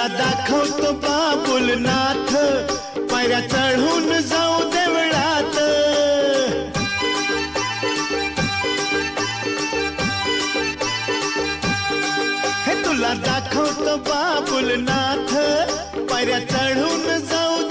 दाखवतो बाबुलनाथ, पायऱ्या चढून जाऊ देवळात. हे तुला दाखवतो बाबुलनाथ, पायऱ्या चढून जाऊ